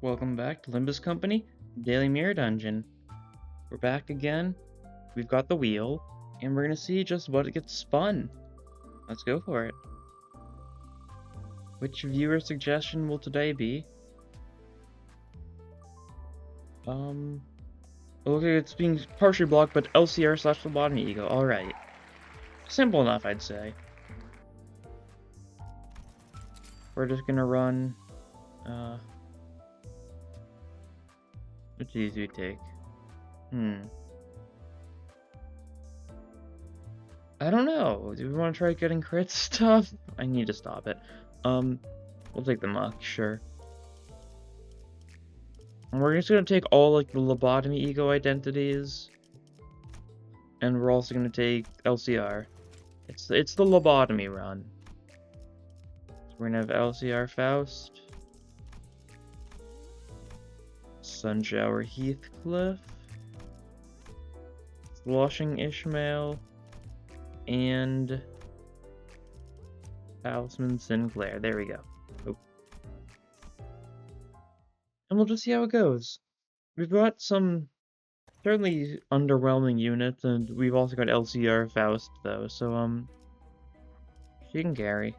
Welcome back to Limbus Company, Daily Mirror Dungeon. We're back again, we've got the wheel, and we're gonna see just what it gets spun. Let's go for it. Which viewer suggestion will today be? Look, it's being partially blocked, but LCR/Lobotomy EGO, alright. Simple enough, I'd say. We're just gonna run, which of these do we take? I don't know. Do we want to try getting crit stuff? I need to stop it. We'll take the muck, sure. And we're just gonna take all like the Lobotomy EGO identities, and we're also gonna take LCR. It's the lobotomy run. So we're gonna have LCR Faust, Sunshower Heathcliff, Sloshing Ishmael, and Talisman Sinclair. There we go. Oh. And we'll just see how it goes. We've got some certainly underwhelming units, and we've also got LCR Faust though, so she can carry.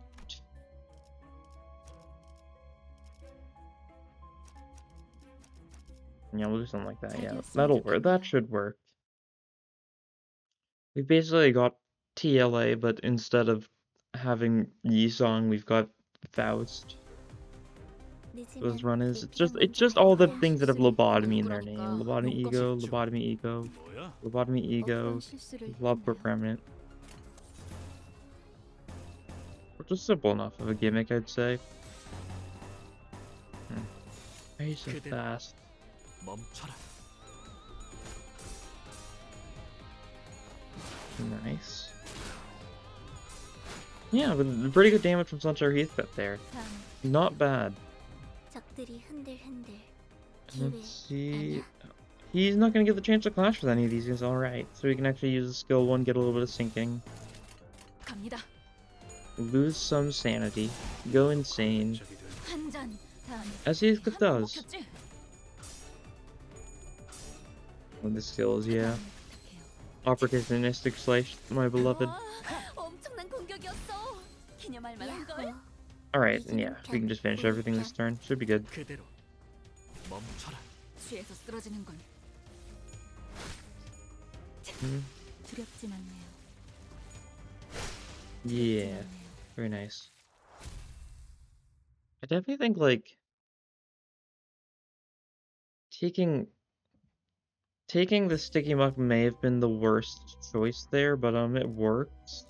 Yeah, we'll do something like that. Yeah, that'll work. That should work. We've basically got TLA, but instead of having Yisong, we've got Faust. Those run is it's just all the things that have lobotomy in their name. Lobotomy EGO, Lobotomy EGO, Lobotomy EGO, Lob Corp Remnant. Which is simple enough of a gimmick, I'd say. Why are you so fast? Nice. Yeah, but pretty good damage from Sunshine Heathcliff there. Not bad. Let's see. He's not going to get the chance to clash with any of these guys. Alright, so we can actually use the skill 1, get a little bit of sinking. Lose some sanity. Go insane. As Heathcliff does. With the skills, yeah. Opportunistic slash, my beloved. Alright, and yeah, we can just finish everything this turn. Should be good. Yeah, very nice. I definitely think, like, taking the sticky muck may have been the worst choice there, but it works.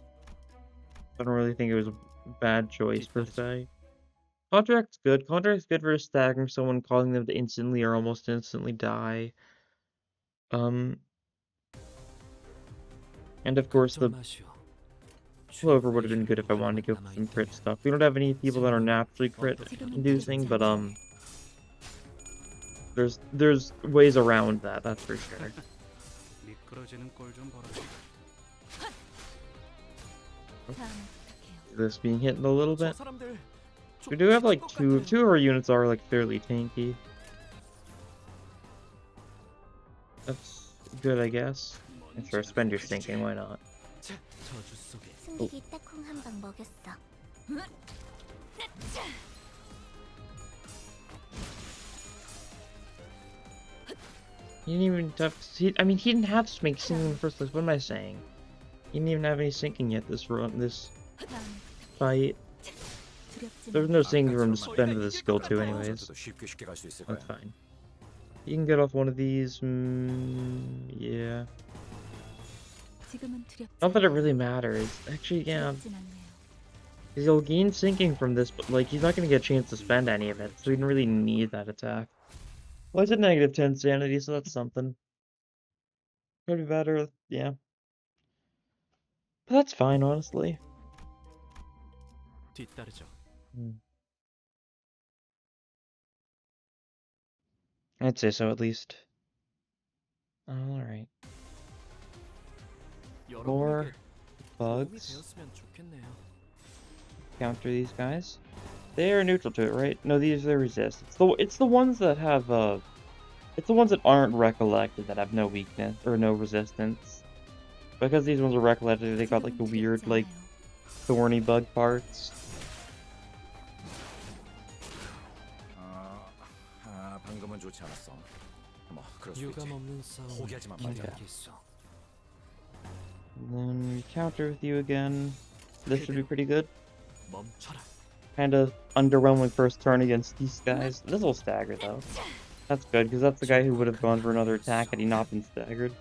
I don't really think it was a bad choice per se. Contract's good. Contract's good for staggering someone, causing them to instantly or almost instantly die. And of course the Clover would have been good if I wanted to go for some crit stuff. We don't have any people that are naturally crit inducing, but there's ways around that, that's for sure. This being hit a little bit. We do have like two of our units are like fairly tanky. That's good, I guess. And sure, spend your sinking, why not? Oh. He didn't even have. I mean, he didn't have to make sinking in the first place. What am I saying? He didn't even have any sinking yet this fight. There's no sinking room to spend with his skill 2 anyways. That's fine. You can get off one of these. Yeah. Not that it really matters. Actually, yeah. Because he'll gain sinking from this, but like he's not going to get a chance to spend any of it, so he didn't really need that attack. Well, it's at -10 sanity, so that's something. Could be better, yeah. But that's fine, honestly. I'd say so, at least. Alright. More bugs. counter these guys. They are neutral to it, right? No, these are resist. It's the ones that have it's the ones that aren't recollected that have no weakness or no resistance. Because these ones are recollected, they got like the weird like thorny bug parts. 방금은 좋지 않았어. 뭐 그럴 수 있지. 유감 없는 싸움 포기하지만 포기하겠어. And then we counter with you again. This should be pretty good. 멈춰라. Kind of underwhelming first turn against these guys. This will stagger though. That's good, because that's the guy who would have gone for another attack had he not been staggered.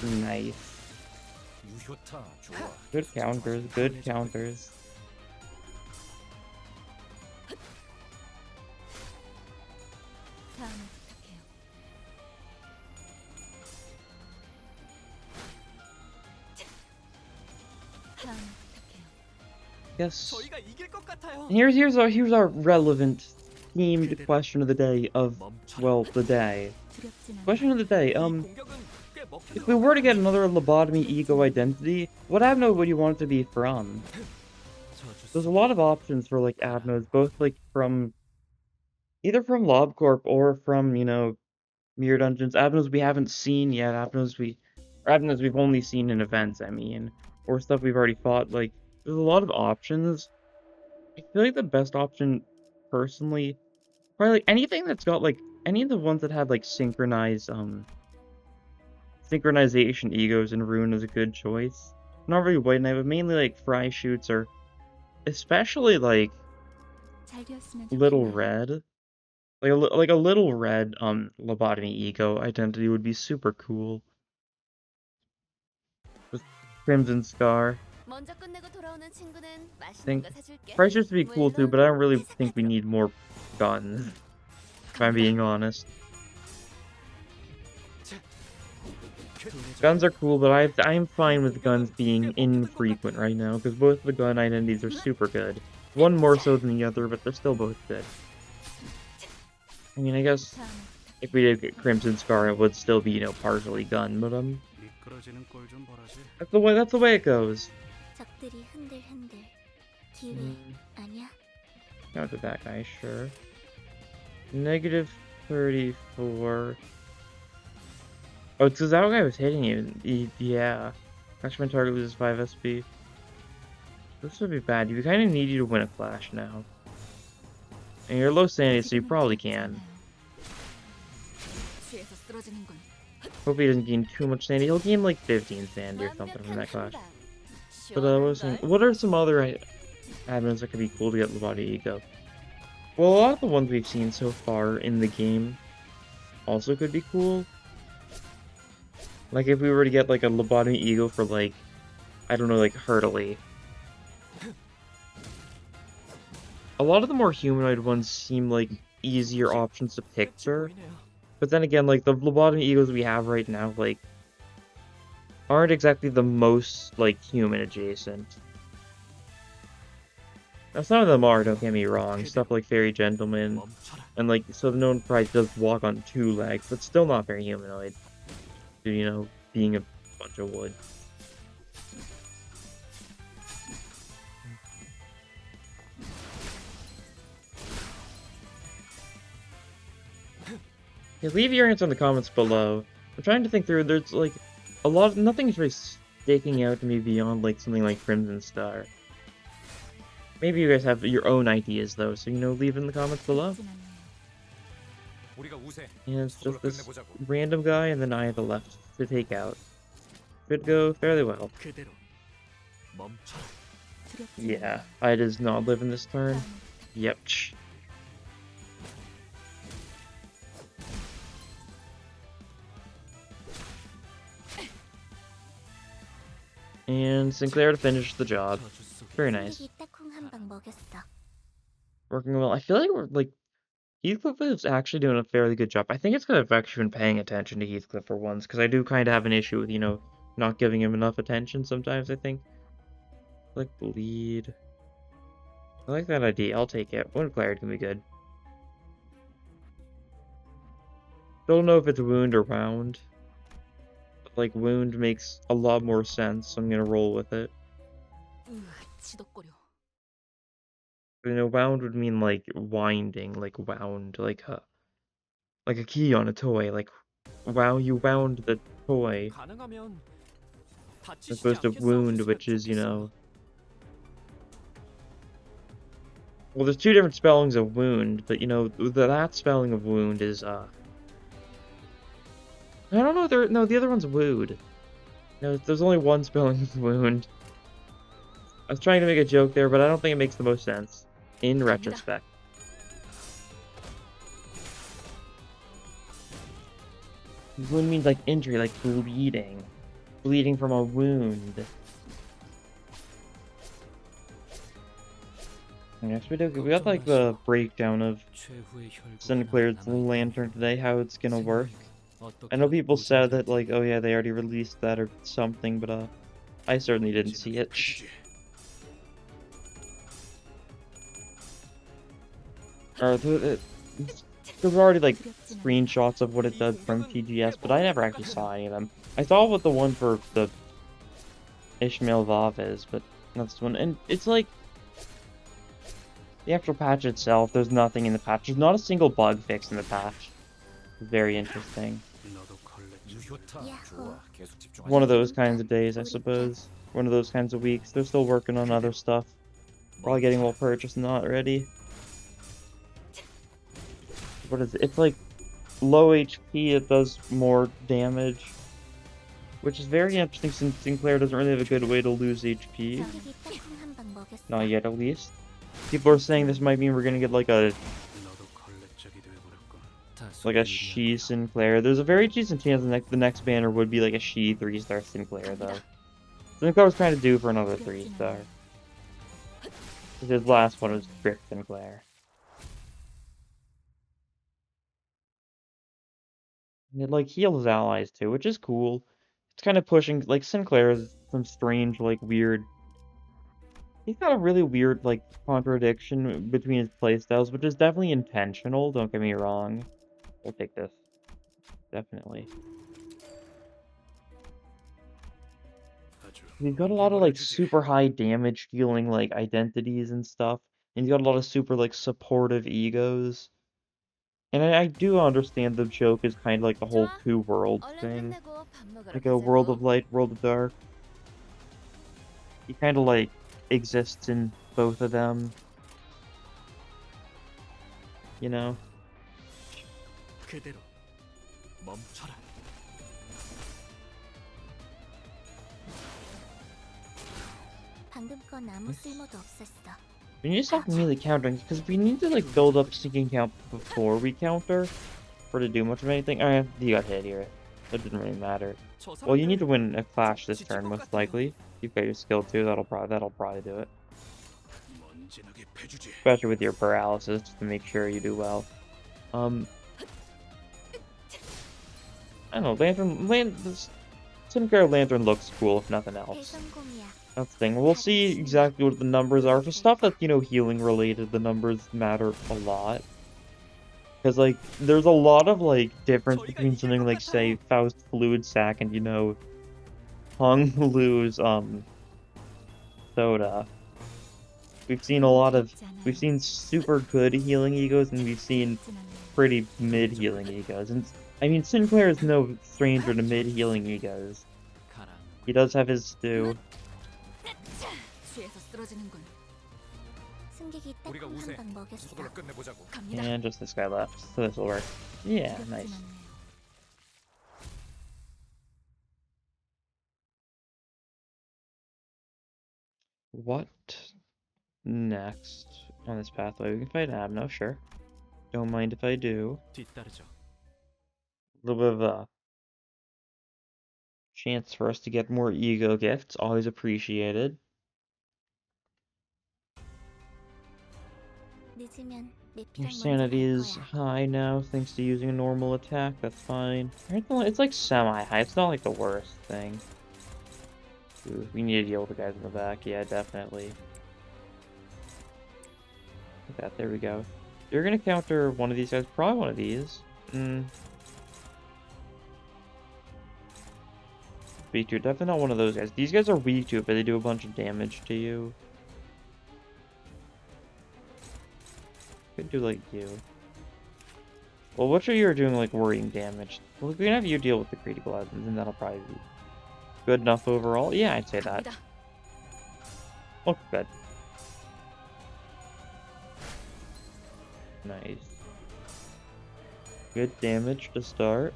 Nice. 유효타 좋아. Good counters, good counters. Yes. Here's our relevant themed question of the day of, well, the day. Question of the day, if we were to get another Lobotomy EGO Identity, what Abno would you want it to be from? There's a lot of options for, like, Abnos, both, like, from... either from Lob Corp or from, you know, Mirror Dungeons. Abnos we haven't seen yet, Abnos we've only seen in events, I mean. Or stuff we've already fought, like, there's a lot of options. I feel like the best option, personally, probably like anything that's got like any of the ones that have like synchronized synchronization egos in Rune is a good choice. Not really White Knight, but mainly like Fry Shoots or especially like Little Red. Like a Little Red Lobotomy EGO Identity would be super cool. With Crimson Scar. I think Fry Shoots would be cool too, but I don't really think we need more guns. If I'm being honest. Guns are cool, but I'm fine with guns being infrequent right now, because both the gun identities are super good. One more so than the other, but they're still both good. I mean, I guess if we did get Crimson Scar, it would still be, you know, partially gun, but that's the way it goes. Not to that guy, sure. Negative 34. Oh, it's because that guy was hitting you. Yeah. Actually, my target loses 5 SP. This would be bad. We kind of need you to win a clash now. And you're low sanity, so you probably can. Hope he doesn't gain too much sanity. He'll gain like 15 sanity or something from that clash. But what are some other admins that could be cool to get Lobotomy EGO? Well, a lot of the ones we've seen so far in the game also could be cool. Like if we were to get like a Lobotomy EGO for like, I don't know, like Hurtley. A lot of the more humanoid ones seem like easier options to picture. But then again, like the Lobotomy EGOs we have right now, like, aren't exactly the most, like, human adjacent. Now, some of them are, don't get me wrong. Stuff like Fairy Gentleman, and like, so the known prize does walk on 2 legs, but still not very humanoid. You know, being a bunch of wood. Yeah, leave your answer in the comments below. I'm trying to think through, there's like, nothing's really sticking out to me beyond like something like Crimson Star. Maybe you guys have your own ideas though, so you know, leave in the comments below. And it's just this random guy and then I have the left to take out. Should go fairly well. Yeah, I does not live in this turn. Yep. And Sinclair to finish the job. Very nice. Working well. I feel like we're like Heathcliff is actually doing a fairly good job. I think it's because I've actually been paying attention to Heathcliff for once, because I do kind of have an issue with, you know, not giving him enough attention sometimes, I think. Like bleed. I like that idea. I'll take it. Wound Clarity can be good. Don't know if it's wound or wound. Like, wound makes a lot more sense, so I'm gonna roll with it. You know, wound would mean like winding, like wound, like a key on a toy, like wow, you wound the toy, 가능하면 as 다치시지 opposed to 않게 wound, 싸워주시면 which is, you 좋겠어. know, well, there's two different spellings of wound, but you know, that spelling of wound is, I don't know, no, the other one's wood. No, there's only one spelling of wound. I was trying to make a joke there, but I don't think it makes the most sense, in retrospect. Wound means like injury, like bleeding. Bleeding from a wound. Next we got like the breakdown of Sinclair's Lantern today, how it's gonna work. I know people said that like, oh yeah, they already released that or something, but I certainly didn't see it. Or there were already like screenshots of what it does from TGS, but I never actually saw any of them. I saw what the one for the Ishmael Vav is, but that's the one, and it's like the actual patch itself, there's nothing in the patch. There's not a single bug fix in the patch. Very interesting. One of those kinds of days, I suppose. One of those kinds of weeks. They're still working on other stuff. Probably getting well purchased, not ready. What is it? It's like low HP, it does more damage. Which is very interesting since Sinclair doesn't really have a good way to lose HP. Not yet, at least. People are saying this might mean we're gonna get like a she Sinclair. There's a very decent chance the next banner would be like a she 3-star Sinclair, though. Sinclair was kind of due for another 3-star. His last one was Brick Sinclair. And it like heals allies too, which is cool. It's kind of pushing, like, Sinclair is some strange, like, weird. He's got a really weird, like, contradiction between his playstyles, which is definitely intentional, don't get me wrong. We'll take this. Definitely. He's got a lot of, like, super high damage dealing, like, identities and stuff. And he's got a lot of super, like, supportive egos. And I do understand the joke is kind of like the whole two worlds thing. Like a world of light, world of dark. He kind of, like, exists in both of them. You know? We need to stop really countering, because we need to, like, build up sneaking count before we counter for to do much of anything. Alright, you got hit here. That didn't really matter. Well, you need to win a clash this turn, most likely. You've got your skill too, that'll probably do it. Especially with your paralysis, just to make sure you do well. I don't know, Sinclair Lantern looks cool, if nothing else. That's the thing. We'll see exactly what the numbers are. For stuff that's, you know, healing related, the numbers matter a lot. Because, like, there's a lot of, like, difference between something like, say, Faust Fluid Sac and, you know, Hung Lu's, Soda. We've seen super good healing egos, and we've seen pretty mid healing egos. And, I mean, Sinclair is no stranger to mid healing egos. He does have his stew. And just this guy left, so this will work. Yeah, nice. What next on this pathway? We can fight Abno, sure. Don't mind if I do. A little bit of a chance for us to get more ego gifts, always appreciated. Your sanity is high now, thanks to using a normal attack, that's fine. It's like semi-high, it's not like the worst thing. Ooh, we need to heal the guys in the back, yeah, definitely. Look at that, there we go. You're gonna counter one of these guys, probably one of these. Weak to it, definitely not one of those guys. These guys are weak to it, but they do a bunch of damage to you. Could do like you. Well, what sure you're doing like worrying damage? Well, we can have you deal with the critical items, and that'll probably be good enough overall. Yeah, I'd say that. Looks good. Nice. Good damage to start.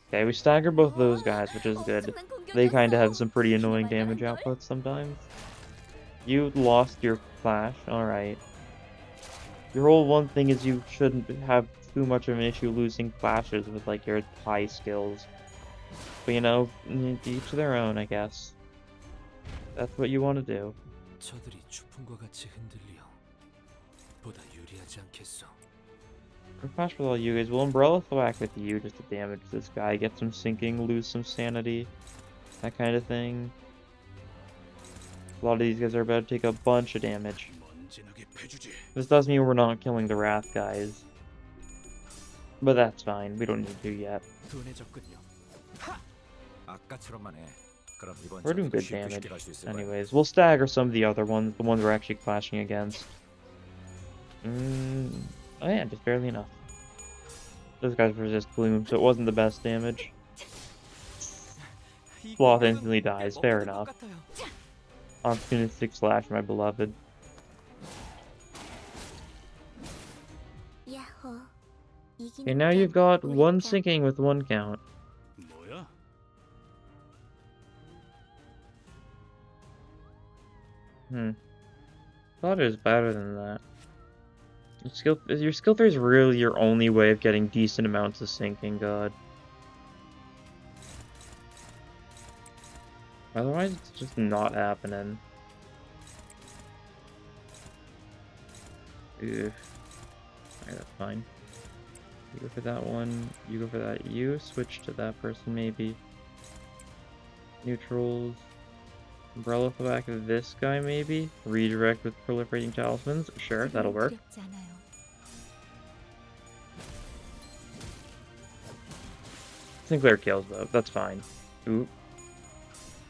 Okay, we stagger both those guys, which is good. They kind of have some pretty annoying damage outputs sometimes. You lost your flash, alright. Your whole one thing is you shouldn't have too much of an issue losing flashes with like your high skills. But you know, each to their own, I guess. That's what you want to do. Flash with all you guys. We'll umbrella thwack with you just to damage this guy, get some sinking, lose some sanity, that kind of thing. A lot of these guys are about to take a bunch of damage. This does mean we're not killing the Wrath guys. But that's fine, we don't need to yet. We're doing good damage. Anyways, we'll stagger some of the other ones, the ones we're actually clashing against. Oh yeah, just barely enough. Those guys resist bloom, so it wasn't the best damage. Sloth instantly dies, fair enough. Opportunistic slash, my beloved. Okay, now you've got one sinking with one count. Thought it was better than that. Your skill 3 is really your only way of getting decent amounts of sinking, God. Otherwise, it's just not happening. Ugh. Alright, that's fine. You go for that one, you go for that. You switch to that person, maybe. Neutrals. Umbrella for the back of this guy, maybe? Redirect with proliferating talismans? Sure, that'll work. Sinclair kills, though. That's fine. Ooh.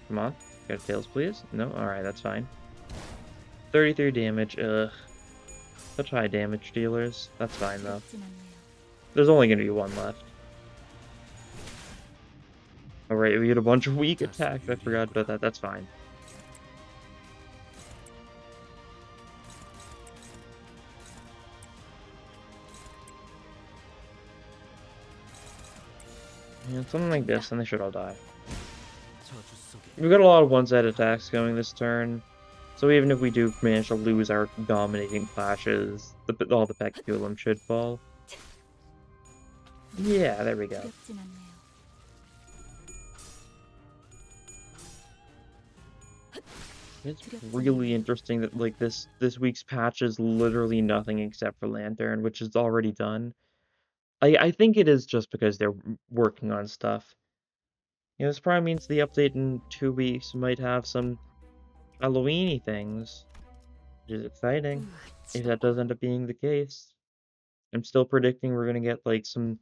Come on. Got tails, please? No? Alright, that's fine. 33 damage. Ugh. Such high damage dealers. That's fine, though. There's only going to be one left. Alright, we get a bunch of weak attacks. I forgot about that. That's fine. Yeah, something like this, and they should all die. We've got a lot of one-sided attacks going this turn, so even if we do manage to lose our dominating clashes, all the Peculum should fall. Yeah, there we go. It's really interesting that like this week's patch is literally nothing except for Lantern, which is already done. I think it is just because they're working on stuff. You know, this probably means the update in 2 weeks might have some Halloween-y things, which is exciting, if that does end up being the case. I'm still predicting we're gonna get like some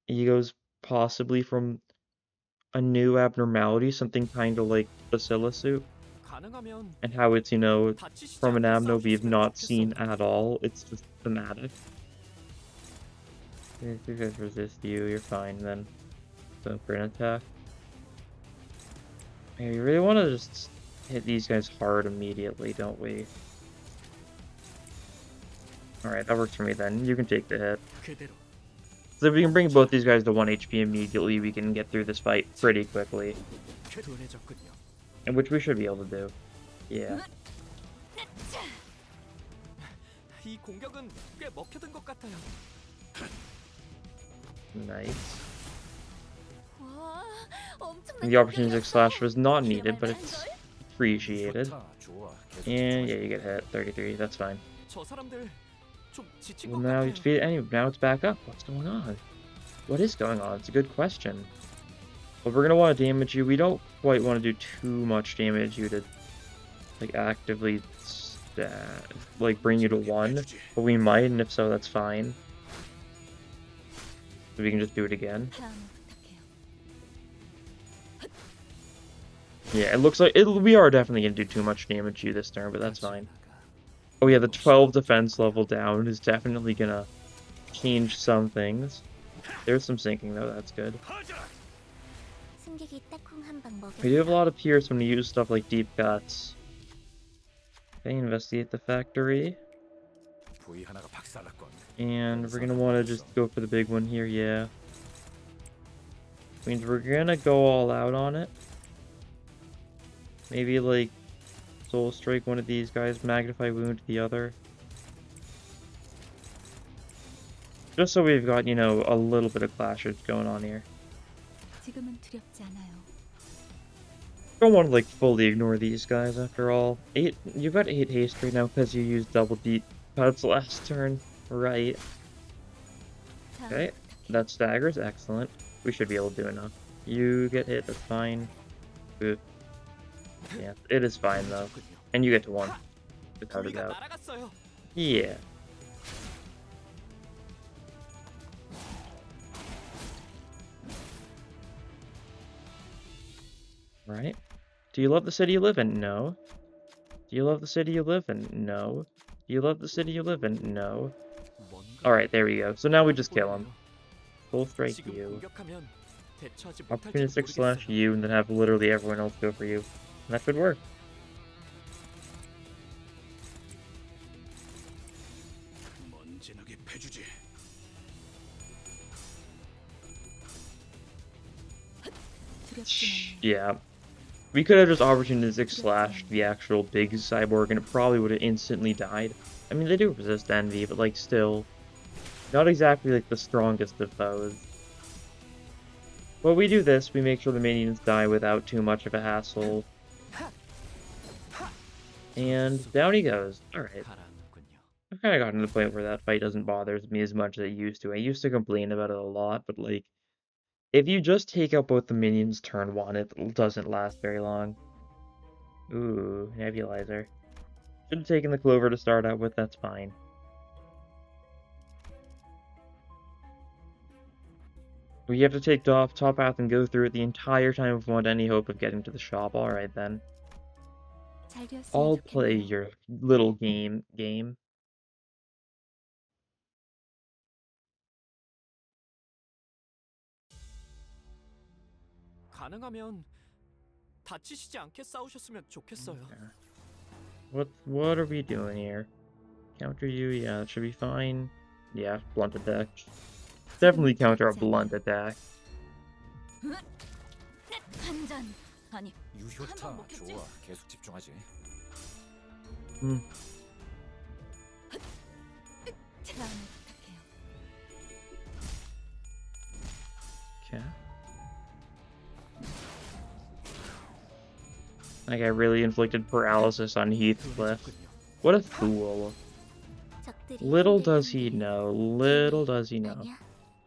egos possibly from a new abnormality, something kind of like Bacillisuit, and how it's, you know, from an Abno we've not seen at all. It's just thematic. If you guys resist you're fine then. So for an attack. Yeah, we really want to just hit these guys hard immediately, don't we? Alright, that works for me then. You can take the hit. So if we can bring both these guys to 1 HP immediately, we can get through this fight pretty quickly. And which we should be able to do. Yeah. Nice. And the opportunistic slash was not needed, but it's appreciated. And yeah, you get hit. 33, that's fine. Well, now you defeat it anyway. Now it's back up. What's going on? What is going on? It's a good question. But we're gonna want to damage you. We don't quite want to do too much damage you to like actively like bring you to 1, but we might, and if so, that's fine. So we can just do it again. Yeah, it looks like we are definitely gonna do too much damage to you this turn, but that's fine. Oh yeah, the 12 defense level down is definitely gonna change some things. There's some sinking though, that's good. We do have a lot of Pierce when we use stuff like deep cuts. Okay, investigate the factory. 부위 하나가 박살났건. And we're gonna want to just go for the big one here, yeah. Means we're gonna go all out on it. Maybe like soul strike one of these guys, magnify wound the other. Just so we've got, you know, a little bit of clashes going on here. Don't want to like fully ignore these guys after all. You got 8 haste right now because you used double deep cuts last turn, right? Okay, that staggers, excellent. We should be able to do enough. You get hit, that's fine. Good. Yeah, it is fine though. And you get to 1. Without a doubt. Yeah. Right? Do you love the city you live in? No. Do you love the city you live in? No. Do you love the city you live in? No. Alright, there we go. So now we just kill him. Full strike you. Opportunistic slash you, and then have literally everyone else go for you. And that should work. Yeah. We could have just opportunistic slashed the actual big cyborg and it probably would have instantly died. I mean, they do resist envy, but like still, not exactly like the strongest of foes. But we do this, we make sure the minions die without too much of a hassle. And down he goes. Alright. I've kind of gotten to the point where that fight doesn't bother me as much as it used to. I used to complain about it a lot, but like, if you just take out both the minions turn 1, it doesn't last very long. Ooh, nebulizer. Should have taken the clover to start out with, that's fine. We have to take top path and go through it the entire time if we want any hope of getting to the shop. Alright then. I'll play your little game. 가능하면 다치시지 않게 싸우셨으면 좋겠어요. What are we doing here? Counter you, yeah, that should be fine. Yeah, blunt attack. Definitely counter a blunt attack. 유효타 좋아. 계속 집중하지. Okay. Like I really inflicted paralysis on Heathcliff. What a fool. Little does he know. Little does he know.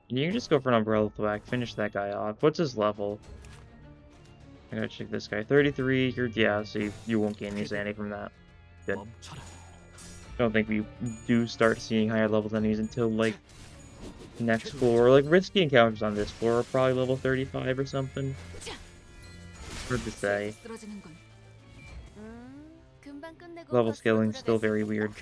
You can just go for an umbrella thwack, finish that guy off. What's his level? I gotta check this guy. 33, yeah, so you won't gain any sanity from that. Good. Don't think we do start seeing higher level enemies until like next floor. Like risky encounters on this floor are probably level 35 or something. Hard to say. Level scaling still very weird.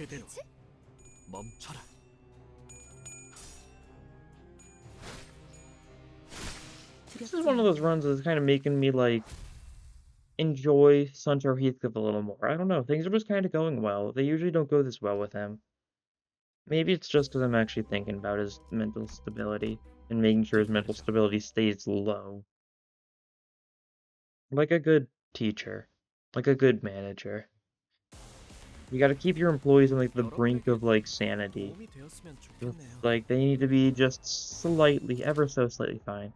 This is one of those runs that's kind of making me like enjoy Suntow Heathcliff a little more. I don't know, things are just kind of going well. They usually don't go this well with him. Maybe it's just because I'm actually thinking about his mental stability and making sure his mental stability stays low. Like a good teacher. Like a good manager. You gotta keep your employees on like the brink of like sanity. Like they need to be just slightly, ever so slightly fine.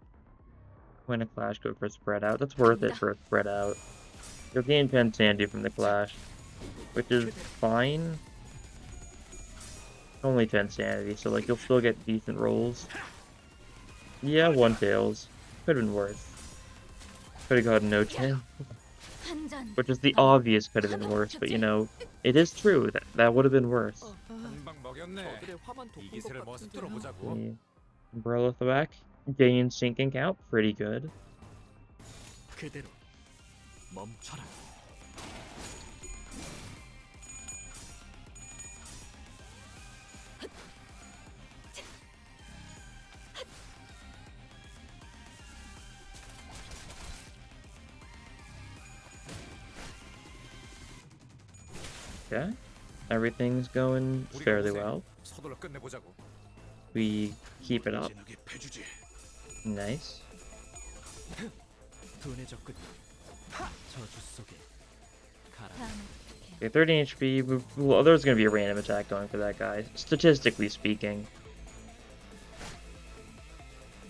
When a clash, go for a spread out. That's worth it for a spread out. You'll gain 10 sanity from the clash, which is fine. Only 10 sanity, so like you'll still get decent rolls. Yeah, 1 fails. Could have been worse. Could have gotten no 10. Which is the obvious could have been worse, but you know, it is true that that would have been worse. Umbrella thwack. Gain sinking count, pretty good. Okay. Everything's going 우리가 fairly 우세. well. 서둘러 끝내보자고. We keep it up. 진흙에 패주지. Nice. 돈의 접근. 저주 속에 가라. Okay, 13 HP. Well, there's gonna be a random attack going for that guy. Statistically speaking.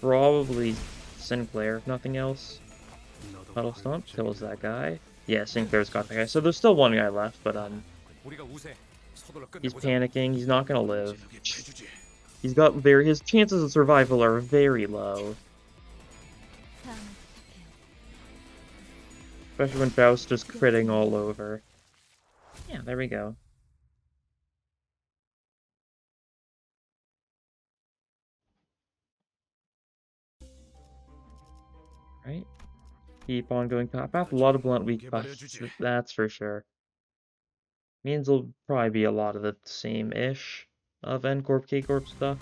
Probably Sinclair, if nothing else. Puddle Stomp kills that guy. Yeah, Sinclair's got that guy. So there's still one guy left, but 우리가 우세. 서둘러 he's 끝내보자고. panicking. He's not gonna live. 진흙에 패주지. His chances of survival are very low. Especially when Faust just critting all over. Yeah, there we go. Right? Keep on going top path. A lot of blunt weak buffs, that's for sure. Means there'll probably be a lot of the same-ish of N Corp, K Corp stuff.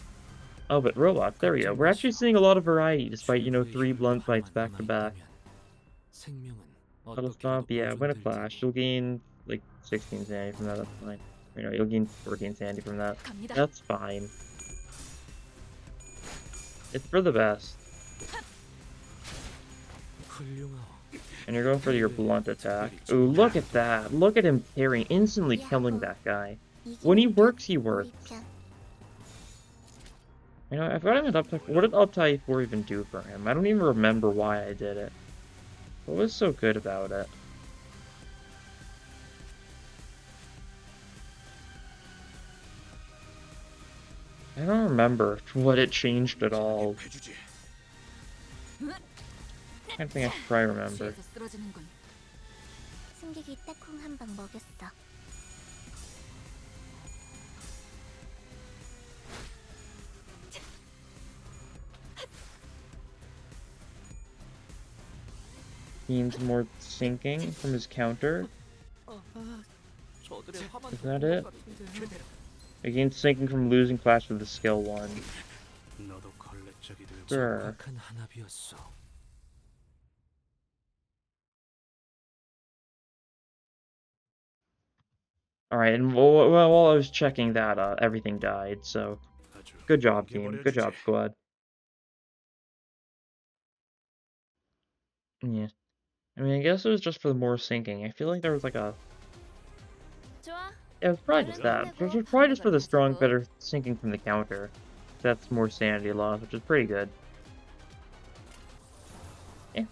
Oh, but robots, there we go. We're actually seeing a lot of variety despite, 3 blunt fights back to back. Puddle Stomp, yeah, win a clash. You'll gain like 16 sanity from that, that's fine. You'll gain 14 sanity from that. That's fine. It's for the best. And you're going for your blunt attack. Ooh, look at that. Look at him parrying, instantly killing that guy. When he works, he works. I've got him at up. What did up tie 4 even do for him? I don't even remember why I did it. What was so good about it? I don't remember what it changed at all. I think I should try to remember. 승객이 딱콩 한 방 먹였어. Gains more sinking from his counter. Is that it? It gains sinking from losing clash with the skill 1. Sure. Alright, and while I was checking that, everything died, so good job, team. Good job, squad. Yeah. I mean, I guess it was just for the more sinking. I feel like there was like a... Yeah, it was probably just that. It was probably just for the strong, better sinking from the counter. That's more sanity loss, which is pretty good. Yeah,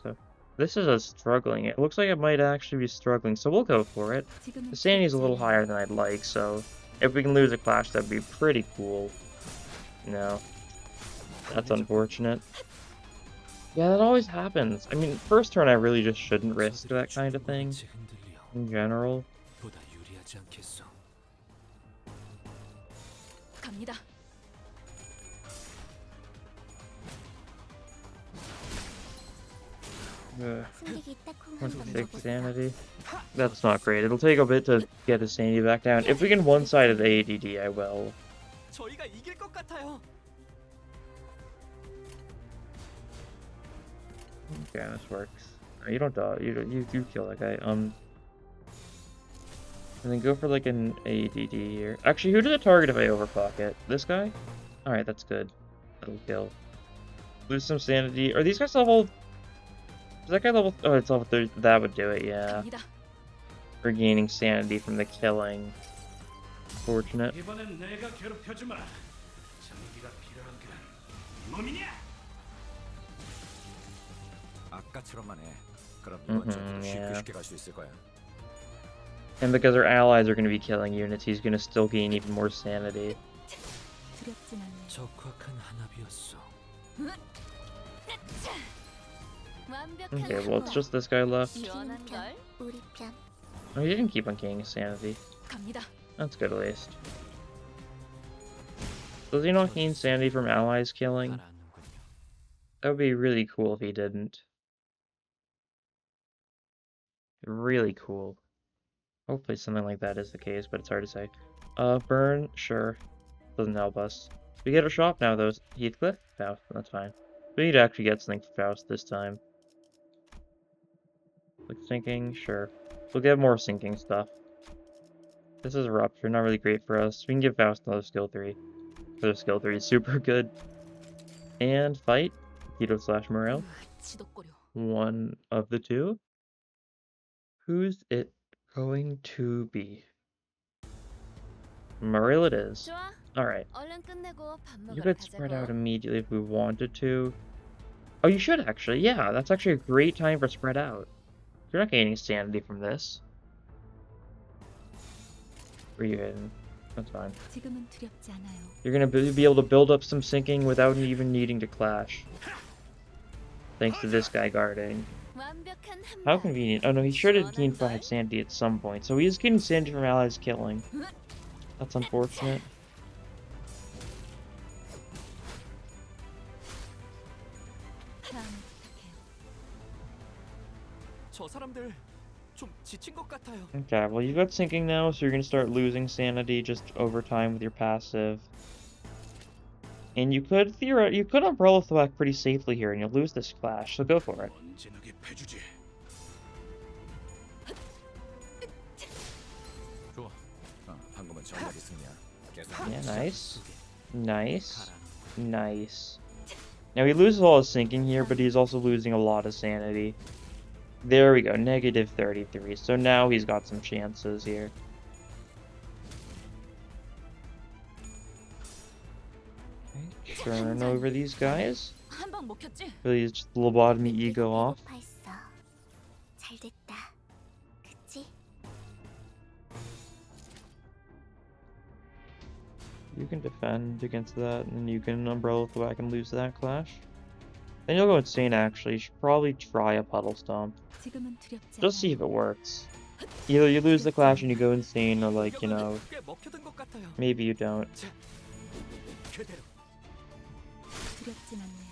so... This is a struggling. It looks like it might actually be struggling, so we'll go for it. The sanity's a little higher than I'd like, so if we can lose a clash, that'd be pretty cool. No. That's unfortunate. Yeah, that always happens. I mean, first turn I really just shouldn't risk that kind of thing. In general. Ugh. 26 sanity. That's not great. It'll take a bit to get his sanity back down. If we can one-side of the ADD, I will. 저희가 이길 것 같아요. Okay, this works. No, you don't die. You kill that guy. And then go for like an ADD here. Actually, who did it target if I overclock it? This guy? Alright, that's good. That'll kill. Lose some sanity. Are these guys level... Is that guy level... Oh, it's level 30. That would do it, yeah. Regaining sanity from the killing. Fortunate. 아까처럼만 해. 그럼 이번 전투도 yeah. 쉽게 갈 수 있을 거야. And because our allies are going to be killing units, he's going to still gain even more sanity. Okay, well, it's just this guy left. Oh, he didn't keep on gaining his sanity. That's good, at least. Does he not gain sanity from allies killing? That would be really cool if he didn't. Really cool. Hopefully something like that is the case, but it's hard to say. Burn? Sure. Doesn't help us. We get a shop now, though. Heathcliff? Faust, that's fine. We need to actually get something for Faust this time. Like sinking? Sure. We'll get more sinking stuff. This is a rupture, not really great for us. We can give Faust another skill 3. For the skill 3 is super good. And fight. Keto / Morale. 지독거려. One of the two. Who's it going to be? Morale it is. 좋아. Alright. 얼른 끝내고 밥 You 먹으러 could spread out 가자고. immediately if we wanted to. Oh, you should actually. Yeah, that's actually a great time for spread out. You're not gaining sanity from this. Where you hidden? That's fine. 지금은 두렵지 않아요. You're gonna be able to build up some sinking without even needing to clash. Thanks to this guy guarding. 완벽한 한 How 방. convenient. Oh no, he sure did gain 5 sanity at some point. So he is getting sanity from allies killing. That's unfortunate. 다음에 부탁해요. 저 사람들 좀 지친 것 같아요. Okay, well you've got sinking now, so you're gonna start losing sanity just over time with your passive. And you could umbrella thwack pretty safely here, and you'll lose this clash. So go for it. 언제나게 패주지. 좋아. 방금은 정말이 승리야. 계속. Yeah, nice, nice, 가라. nice. Now he loses all his sinking here, but he's also losing a lot of sanity. There we go, negative 33. So now he's got some chances here. Okay, turn over these guys. 한방 먹혔지? Really just lobotomy ego off. 배고파했어. 잘 됐다. 그치? You can defend against that, and you can umbrella thwack and lose that clash. Then you'll go insane actually. You should probably try a puddle stomp. 지금은 두렵지 Just see 않아요. if it works. Either you lose the clash and you go insane, or like, you know, 꽤 먹혀든 것 같아요. maybe you don't. 그대로. 두렵진 않네요.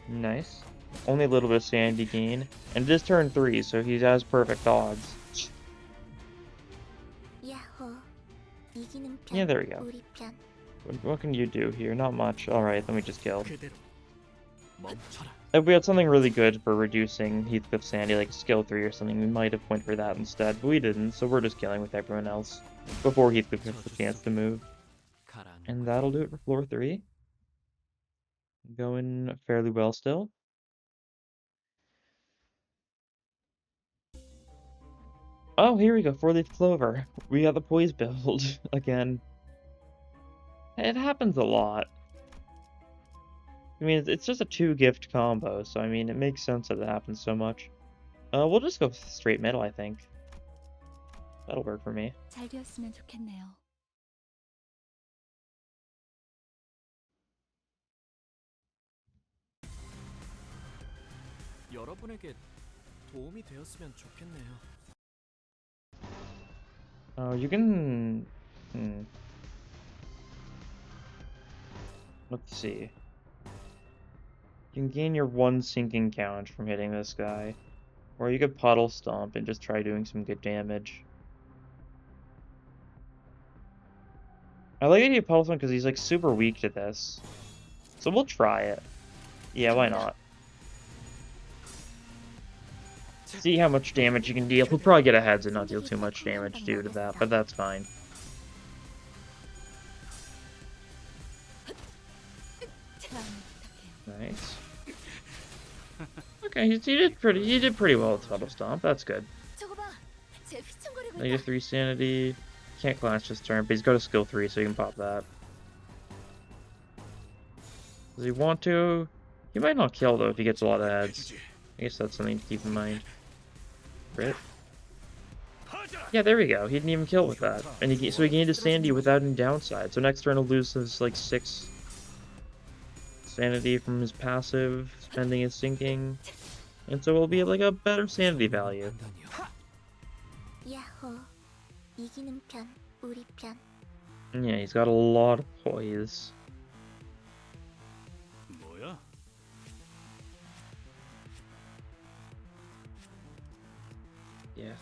Nice. Only a little bit of sanity gain. And it is turn 3, so he has perfect odds. 야호. 이기는 편. Yeah, there we go. 우리 편. What can you do here? Not much. Alright, let me just kill. 그대로. 멈춰라. If we had something really good for reducing Heathcliff's sanity, like skill 3 or something, we might have went for that instead, but we didn't, so we're just killing with everyone else before Heathcliff gets the chance to move. 가라앉고. And that'll do it for floor 3. Going fairly well still. Oh, here we go, 4-leaf clover. We got the poise build again. It happens a lot. I mean, it's just a 2-gift combo, so I mean, it makes sense that it happens so much. We'll just go straight middle, I think. That'll work for me. 잘 되었으면 좋겠네요. 여러분에게 도움이 되었으면 좋겠네요. Oh, you can... Let's see. You can gain your 1 sinking count from hitting this guy. Or you could puddle stomp and just try doing some good damage. I like that you puddle stomp because he's like super weak to this. So we'll try it. Yeah, why not? See how much damage you can deal. We'll probably get a heads and not deal too much damage due to that, but that's fine. Nice. Okay, he did pretty well with Puddle Stomp. That's good. 저거 봐. 쟤 휘청거리고 있다. Negative 3 sanity. Can't clash this turn, but he's got a skill 3, so you can pop that. Does he want to? He might not kill though if he gets a lot of heads. I guess that's something to keep in mind. Crit. Yeah, there we go. He didn't even kill with that, and so he gained his sanity without any downside. So next turn he'll lose his like 6 sanity from his passive, spending his sinking, and so it'll be like a better sanity value. 판단이요. 야호. 이기는 편. 우리 편. Yeah, he's got a lot of poise. 뭐야? Yeah.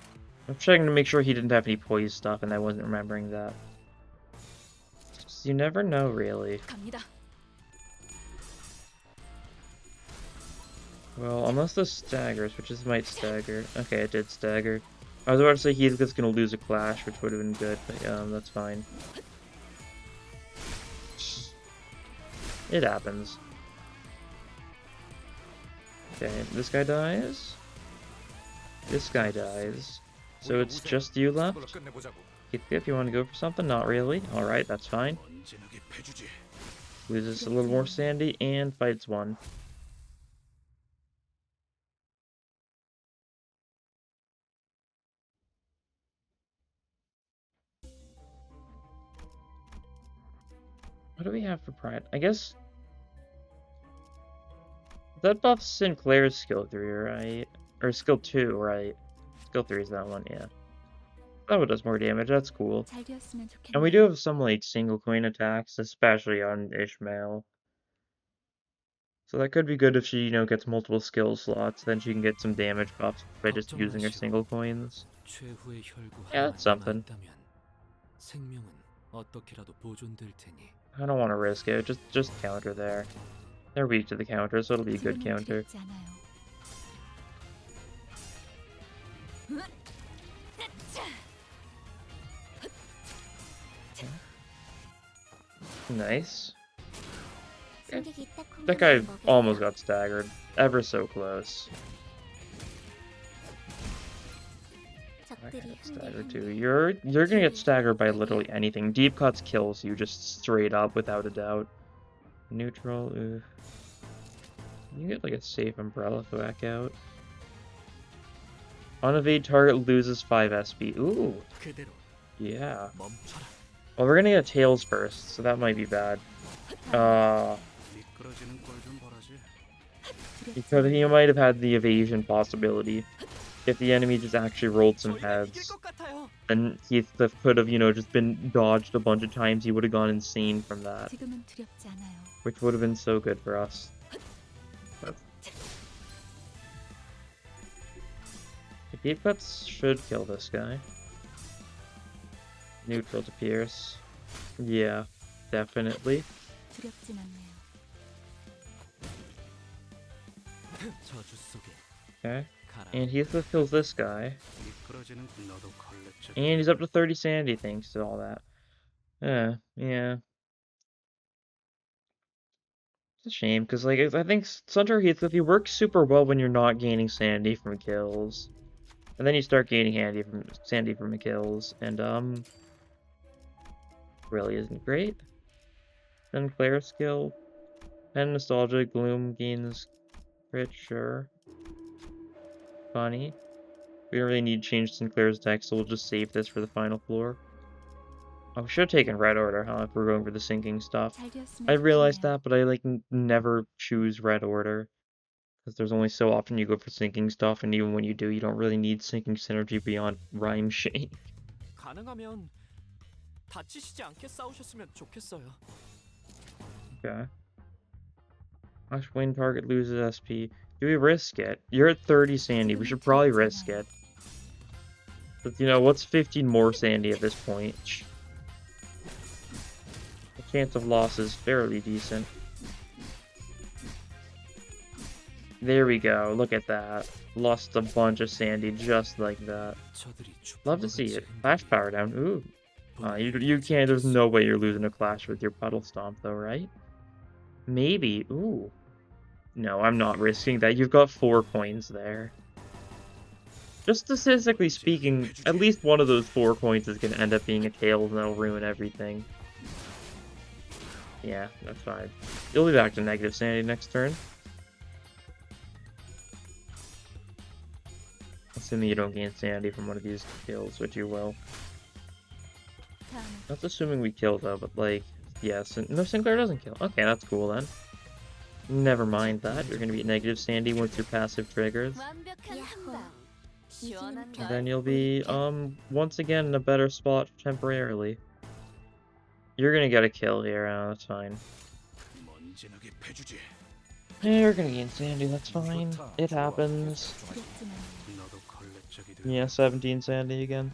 I'm checking to make sure he didn't have any poise stuff, and I wasn't remembering that. Just, you never know, really. 갑니다. Well, unless this staggers, which is might stagger. Okay, it did stagger. I was about to say Heathcliff's gonna lose a clash, which would have been good, but that's fine. It happens. Okay, this guy dies. This guy dies. So it's just you left? Heathcliff, you want to go for something? Not really. Alright, that's fine. Loses a little more sanity and fights one. What do we have for pride? I guess that buffs Sinclair's skill 3, right? Or skill 2, right? Skill 3 is that one, yeah. That one does more damage, that's cool. And we do have some like single coin attacks, especially on Ishmael. So that could be good if she, gets multiple skill slots, then she can get some damage buffs by just using her single coins. 최후의 혈구 Yeah, that's something. 남았다면 생명은 어떻게라도 보존될 테니. I don't want to risk it, just counter there. They're weak to the counter, so it'll be a good counter. Nice. That guy almost got staggered. Ever so close. I got staggered too. You're gonna get staggered by literally anything. Deep cuts kills you just straight up without a doubt. Neutral, oof. You get like a safe umbrella back out. On evade, target loses 5 SP. Ooh. Yeah. Well, we're gonna get tails first, so that might be bad. Because he might have had the evasion possibility. If the enemy just actually rolled some heads, then Heathcliff could have, just been dodged a bunch of times. He would have gone insane from that, which would have been so good for us. But the deep cuts should kill this guy. Neutral to pierce. Yeah, definitely. Okay. And Heathcliff kills this guy. And he's up to 30 sanity thanks to all that. Yeah. It's a shame, because like I think Sunter Heathcliff, he works super well when you're not gaining sanity from kills. And then you start gaining sanity from the kills, and really isn't great. Sinclair skill. Pen Nostalgia, Gloom gains crit, sure. Funny. We don't really need to change Sinclair's deck, so we'll just save this for the final floor. Oh, we should have taken Red Order, huh, if we're going for the sinking stuff. I realized that, but I, never choose Red Order. Because there's only so often you go for sinking stuff, and even when you do, you don't really need sinking synergy beyond Rhyme Shake. 가능하면 다치시지 않게 싸우셨으면 좋겠어요. Okay. Watch when target loses SP. Do we risk it? You're at 30 sandy. We should probably risk it. But what's 15 more sandy at this point? The chance of loss is fairly decent. There we go. Look at that. Lost a bunch of sandy just like that. Love to see it. Clash power down. Ooh. You can't. There's no way you're losing a clash with your puddle stomp though, right? Maybe. Ooh. No, I'm not risking that. You've got 4 coins there. Just statistically speaking, at least one of those 4 coins is going to end up being a tails and that'll ruin everything. Yeah, that's fine. You'll be back to negative sanity next turn. Assuming you don't gain sanity from one of these kills, which you will. That's assuming we kill though, but yes. No, Sinclair doesn't kill. Okay, that's cool then. Never mind that. You're going to be at negative sanity once your passive triggers. And then you'll be, once again in a better spot temporarily. You're going to get a kill here. That's fine. Yeah, you're going to gain sanity. That's fine. It happens. Yeah, 17 sanity again.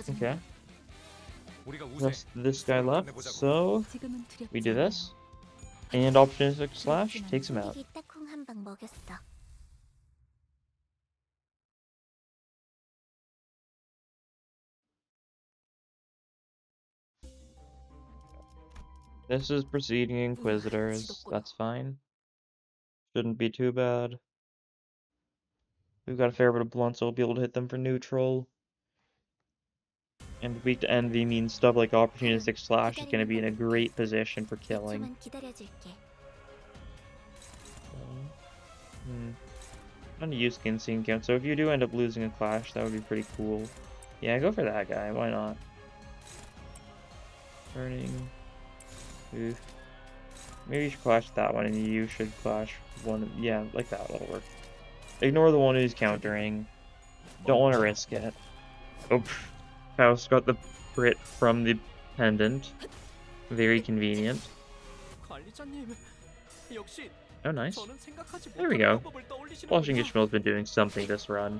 Okay. 우리가 우세. Rest this guy left, 해보자고. so 지금은 두렵지 we do 않아요. this. And opportunistic slash takes him out. 이게 딱콩 한 방 먹였어. This is preceding Inquisitors. That's fine. Shouldn't be too bad. We've got a fair bit of blunt, so we'll be able to hit them for neutral. And weak to envy means stuff like opportunistic slash is going to be in a great position for killing. 좀만 기다려줄게. I'm gonna use skin scene count, so if you do end up losing a clash, that would be pretty cool. Yeah, go for that guy, why not? Turning. Oof. Maybe you should clash that one, and you should clash one. Yeah, like that, that'll work. Ignore the one who's countering. Don't want to risk it. Oh, Faust got the crit from the pendant. Very convenient. 관리자님, 역시 Oh, nice. 저는 생각하지 There we 못한 go. 방법을 떠올리시는군요. Flushing Ishmael's been doing something this run.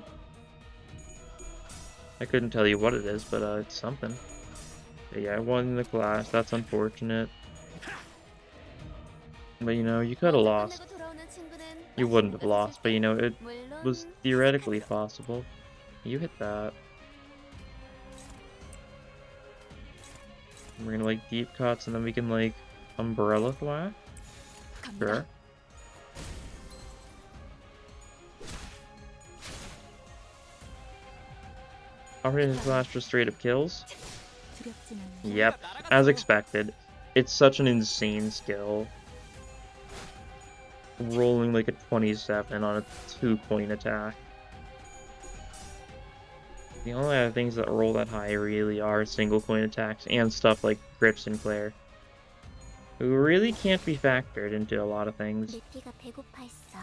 I couldn't tell you what it is, but it's something. But yeah, I won the class. That's unfortunate. But you know, you could have lost. You wouldn't have lost, but you know, it was theoretically possible. You hit that. We're gonna like deep cuts, and then we can like umbrella thwack. Sure. Opportunity slash for straight up kills. 두렵진 않네. Yep, as expected. It's such an insane skill. Rolling like a 27 on a 2-point attack. The only other things that roll that high really are single point attacks and stuff like Grip Sinclair, who really can't be factored into a lot of things. 내 피가 배고파 있어.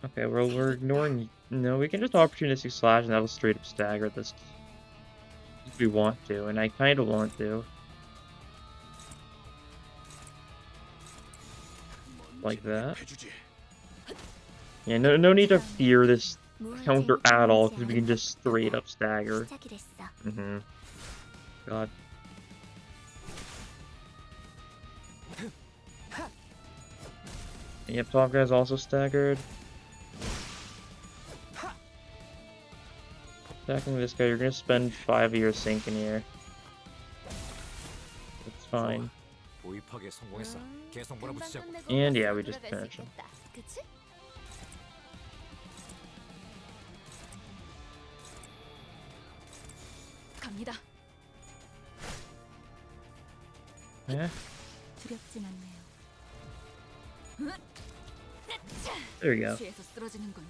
Okay, well, we're ignoring. No, we can just opportunistic slash and that'll straight up stagger this if we want to, and I kind of want to. Like that. Yeah, no need to fear this counter at all, because we can just straight up stagger. 시작이랬어. God. Yep, top guy's also staggered. Attacking this guy, you're gonna spend 5 of your sync in here. It's fine. 도입하기에 성공했어. 계속 몰아붙이자고. And yeah, we just finished him. 그치? 갑니다. Yeah, 두렵진 않네요. there we go. 취해서 쓰러지는군.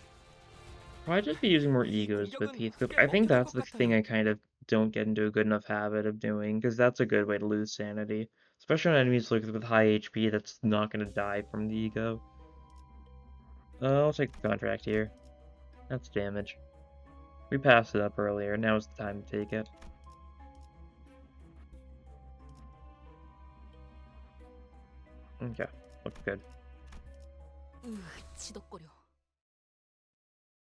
Probably just be using more egos with Heathcliff. I think that's the thing I kind of don't get into a good enough habit of doing, because that's a good way to lose sanity. Especially on enemies like with high HP that's not going to die from the ego. I'll take the contract here. That's damage. We passed it up earlier, now is the time to take it. Okay, looks good. 지독거려.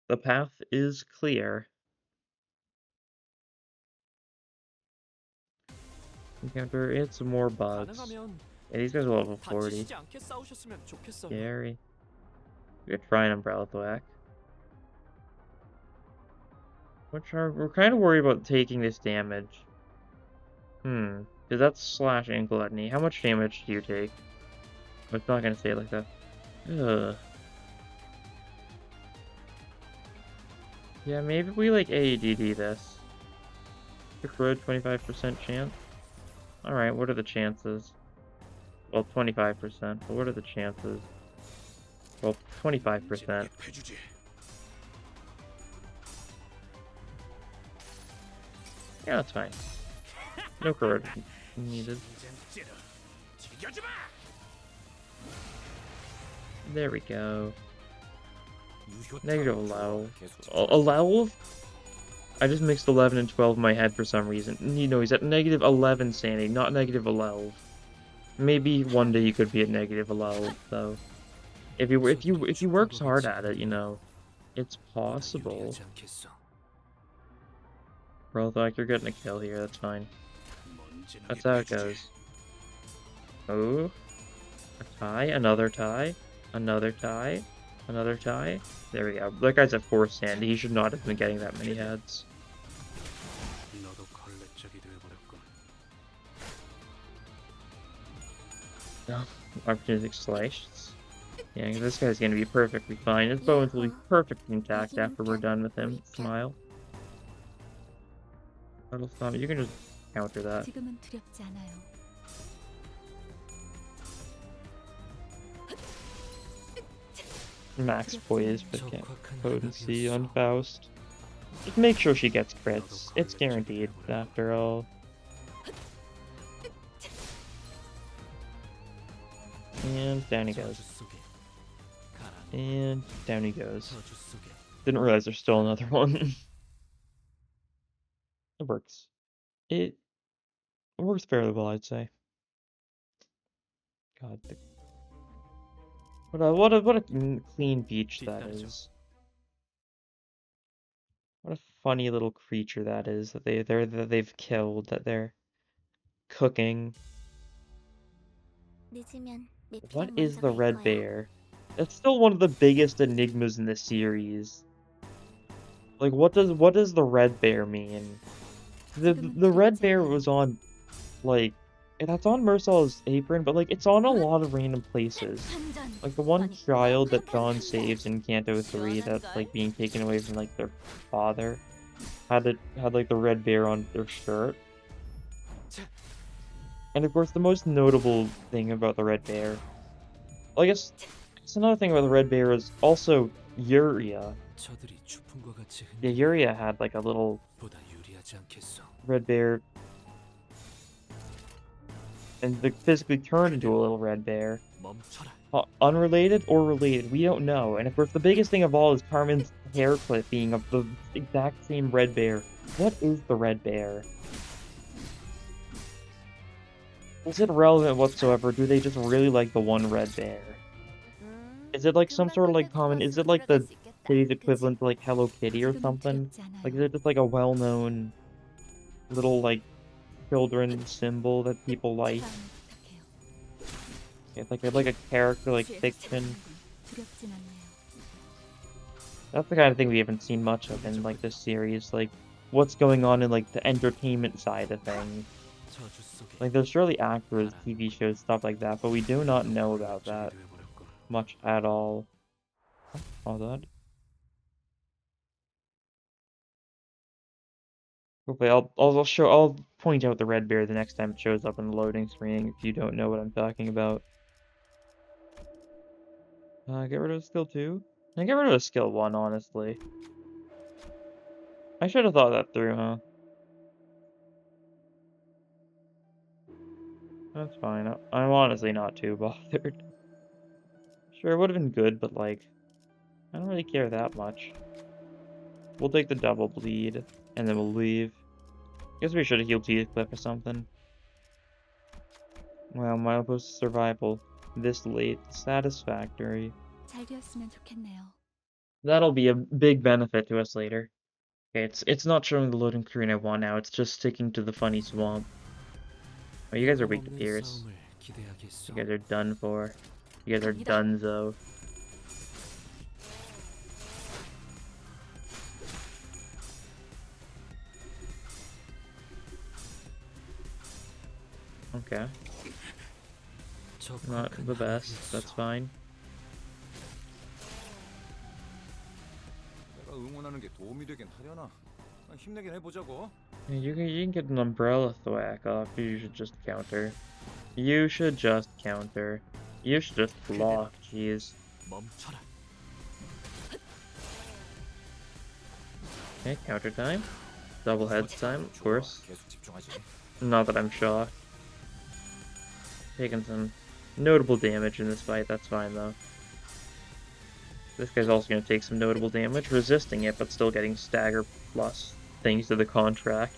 The path is clear. Encounter, it's more bugs. 가능하면 Yeah, these guys are level 40. 다치시지 않게 싸우셨으면 좋겠어요. Scary. We could try an umbrella thwack. We're kind of worried about taking this damage. Because that's slash and gluttony. How much damage do you take? It's not gonna say it like that. Ugh. Yeah, maybe we like AEDD this. Road 25% chance. Alright, what are the chances? Well, 25%, but what are the chances? Well, 25%. Yeah, that's fine. No corrosion needed. There we go. Negative allow. Allow? I just mixed 11 and 12 in my head for some reason. You know, he's at negative 11 sanity, not negative 11. Maybe one day you could be at negative 11, though. If he works hard at it, you know, it's possible. Bro, like you're getting a kill here. That's fine. That's how it goes. Oh. A tie, another tie, another tie, another tie. There we go. That guy's at 4 sanity. He should not have been getting that many heads. No. Opportunistic slice. Yeah, this guy's gonna be perfectly fine. His bones will be perfectly intact after we're done with him. Smile. That'll stop. You can just counter that. 지금은 두렵지 않아요. Max poise, but can't potency on Faust. Just make sure she gets crits. It's guaranteed, after all. And down he goes. And down he goes. Didn't realize there's still another one. It works. It works fairly well, I'd say. God, what a clean beach that is. What a funny little creature that is that they've killed, that they're cooking. What is the red bear? That's still one of the biggest enigmas in the series. Like, what does the red bear mean? The red bear was on, like, that's on Mersal's apron, but like it's on a lot of random places. Like the one child that Dawn saves in Kanto 3 that's like being taken away from like their father had like the red bear on their shirt. And of course the most notable thing about the red bear, well, I guess it's another thing about the red bear is also Yuria. Yeah, Yuria had like a little red bear and they physically turned into a little red bear. Unrelated or related, we don't know. And of course, the biggest thing of all is Carmen's Heathcliff being of the exact same red bear. What is the red bear? Is it relevant whatsoever? Do they just really like the one red bear? Is it like some sort of like common? Is it like the city's equivalent to like Hello Kitty or something? Like, is it just like a well-known little like children's symbol that people like? It's like a character like fiction. That's the kind of thing we haven't seen much of in like this series. Like, what's going on in like the entertainment side of things. Like, there's surely actors, TV shows, stuff like that, but we do not know about that much at all. All that. Hopefully, I'll point out the red bear the next time it shows up in the loading screen if you don't know what I'm talking about. Get rid of skill 2? And get rid of skill 1, honestly. I should have thought that through, huh? That's fine. I'm honestly not too bothered. Sure, it would have been good, but like, I don't really care that much. We'll take the double bleed, and then we'll leave. Guess we should have healed Heathcliff or something. Wow, milepost survival. This late. Satisfactory. That'll be a big benefit to us later. Okay, it's not showing the loading screen I want now, it's just sticking to the funny swamp. Oh, you guys are weak to Pierce. You guys are done for. You guys are donezo. Okay. Not the best, that's fine. Yeah, you can get an umbrella thwack off, you should just counter. You should just counter. You should just block, jeez. Okay, counter time. Double heads time, of course. Not that I'm shocked. Taking some notable damage in this fight, that's fine though. This guy's also going to take some notable damage, resisting it, but still getting stagger plus thanks to the contract.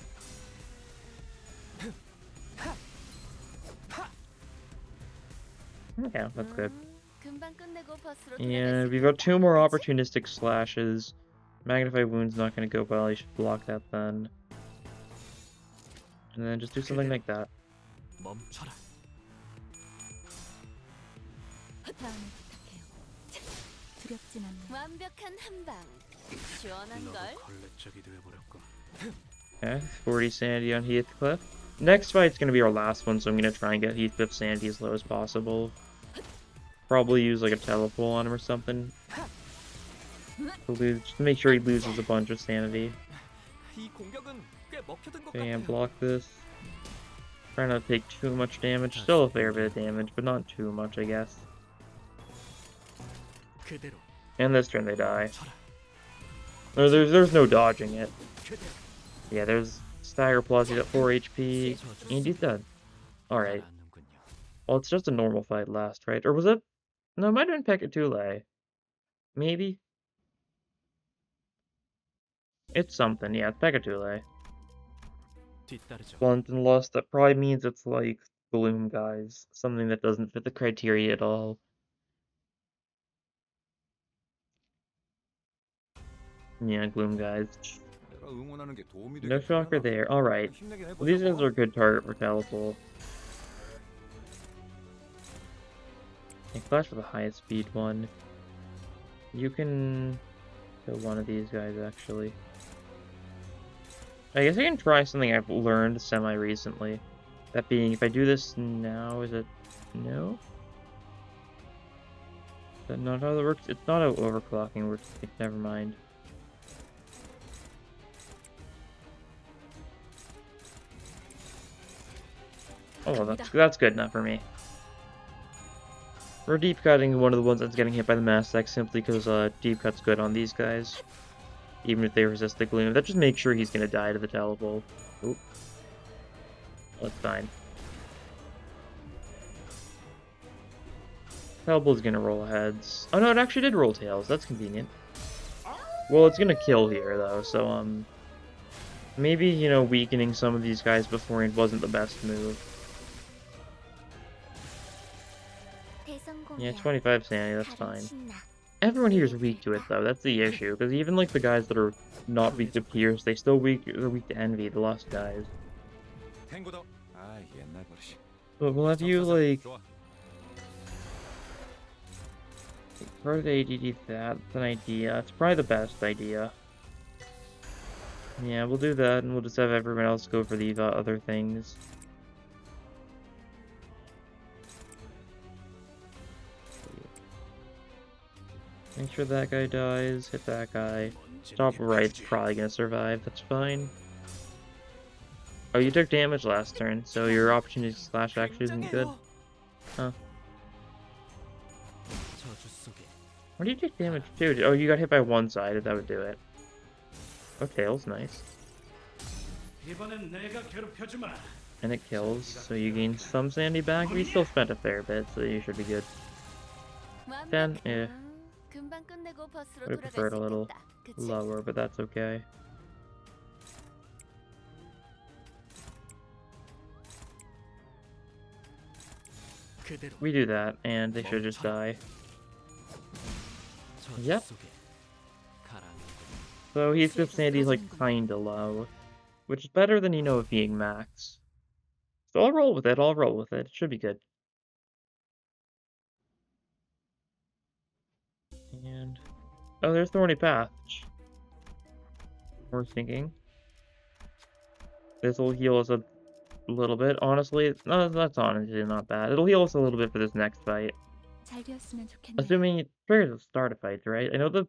Okay, that's good. And we've got 2 more opportunistic slashes. Magnify wound's not going to go well, you should block that then. And then just do something like that. 멈춰라. 다음에 부탁해요. 두렵진 않네요. 완벽한 한방. 시원한 걸. 걸레짝이 되어버렸군. Okay, 40 sanity on Heathcliff. Next fight's gonna be our last one, so I'm gonna try and get Heathcliff's sanity as low as possible. Probably use like a teleport on him or something. Just to make sure he loses a bunch of sanity. 이 공격은 꽤 먹혀든 것 Okay, and 같아요. block this. Try not to take too much damage. Still a fair bit of damage, but not too much, I guess. 그대로 And this turn they die. 쳐라. No, there's no dodging it. 그대로. Yeah, there's Stagger Plus, he's at 4 HP, and he's dead. Alright. 않는군요. Well, it's just a normal fight last, right? Or was it? No, it might have been Pekatule. Maybe? It's something, yeah, it's Pekatule. 뒤따르죠. Blunt and Lust, that probably means it's like Bloom guys. Something that doesn't fit the criteria at all. Yeah, Gloom guys. 내가 응원하는 게 도움이 No 되겠구나. shocker there. Alright. 힘내긴 Well, these guys 해보자고. are a good target for Teleport. And Flash for the highest speed one. You can kill one of these guys, actually. I guess I can try something I've learned semi-recently. That being, if I do this now, is it... No? Is that not how that works? It's not how overclocking works. Never mind. Oh, well, that's good enough for me. We're deep cutting one of the ones that's getting hit by the mass deck simply because deep cut's good on these guys. Even if they resist the gloom. That just makes sure he's gonna die to the Telebolt. Oop. That's fine. Telebolt's gonna roll heads. Oh no, it actually did roll tails. That's convenient. Well, it's gonna kill here though, so maybe, you know, weakening some of these guys beforehand wasn't the best move. Yeah, 25 sanity, that's fine. Everyone here is weak to it, though. That's the issue. Because even, like, the guys that are not weak to Pierce, they're weak to Envy, the lost guys. 탱고다. 아, 옛날 버릇이. But we'll have you, like... 좋아. Part of the ADD, that's an idea. It's probably the best idea. Yeah, we'll do that, and we'll just have everyone else go for these other things. Make sure that guy dies, hit that guy. Top right's probably gonna survive, that's fine. Oh, you took damage last turn, so your opportunity slash actually isn't good. Huh. 저주 속에 Where do you take damage too? Oh, you got hit by one side, that would do it. Oh, tail's nice. 이번엔 내가 괴롭혀주 마. And it kills, so you gain some sanity back. We still spent a fair bit, so you should be good. 10, eh. 금방 끝내고 버스로 Would have 돌아갈 preferred a 수 little 있겠다. 그치? lower, but that's okay. 그대로 We do that, and they should just die. 저주 Yep. 속에 가라앉는군요. So Heathcliff Sandy's like kinda low, which is better than, you know, it being max. So I'll roll with it, It should be good. And oh, there's Thorny Path. We're thinking this will heal us a little bit. Honestly, no, that's honestly not bad. It'll heal us a little bit for this next fight, 잘 되었으면 좋겠네요. assuming it triggers the start of fights, right? I know the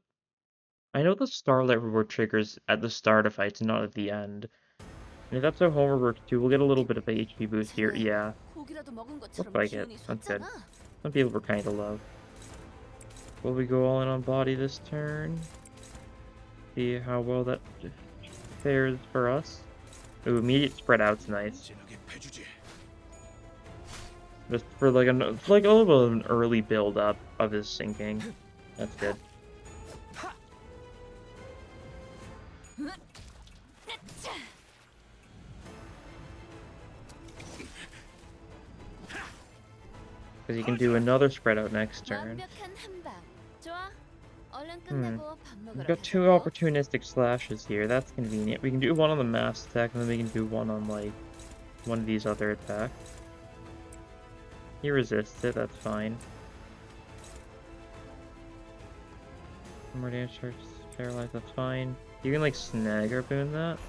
Starlight reward triggers at the start of fights, not at the end. And if that's how Homer works too, we'll get a little bit of a HP boost here. Yeah, 고기라도 먹은 looks 것처럼 like it. 기운이 That's good. 솟잖아. Some people were kind of low. Will we go all in on body this turn? See how well that fares for us. Ooh, immediate spread out's nice. 진하게 패주지. Just for like a little bit of an early build up of his sinking. That's good. Because he can do another spread out next turn. 완벽한 한방. 좋아. 얼른 끝내고 밥 We've 먹으러 got two 가자고. opportunistic slashes here. That's convenient. We can do one on the mass attack, and then we can do one on like one of these other attacks. He resists it, that's fine. More damage charge, paralyzed, that's fine. You can like snag harpoon that.